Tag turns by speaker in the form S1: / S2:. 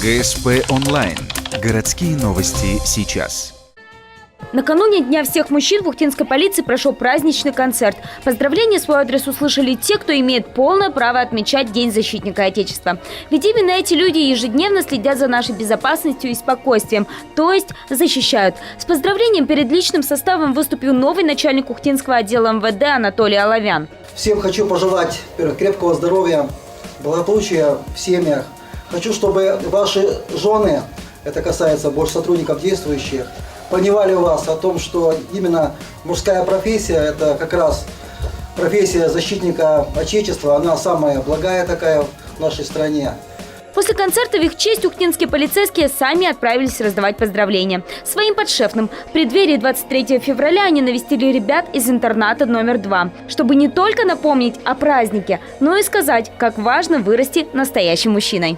S1: ГСП онлайн. Городские новости сейчас.
S2: Накануне Дня всех мужчин в Ухтинской полиции прошел праздничный концерт. Поздравления в свой адрес услышали те, кто имеет полное право отмечать День защитника Отечества. Ведь именно эти люди ежедневно следят за нашей безопасностью и спокойствием, то есть защищают. С поздравлением перед личным составом выступил новый начальник Ухтинского отдела МВД Анатолий Оловян.
S3: Всем хочу пожелать крепкого здоровья, благополучия в семьях. Хочу, чтобы ваши жены, это касается больше сотрудников действующих, понимали вас о том, что именно мужская профессия, это как раз профессия защитника Отечества, она самая благая такая в нашей стране.
S2: После концерта в их честь ухтинские полицейские сами отправились раздавать поздравления своим подшефным. В преддверии 23 февраля они навестили ребят из интерната номер 2, чтобы не только напомнить о празднике, но и сказать, как важно вырасти настоящим мужчиной.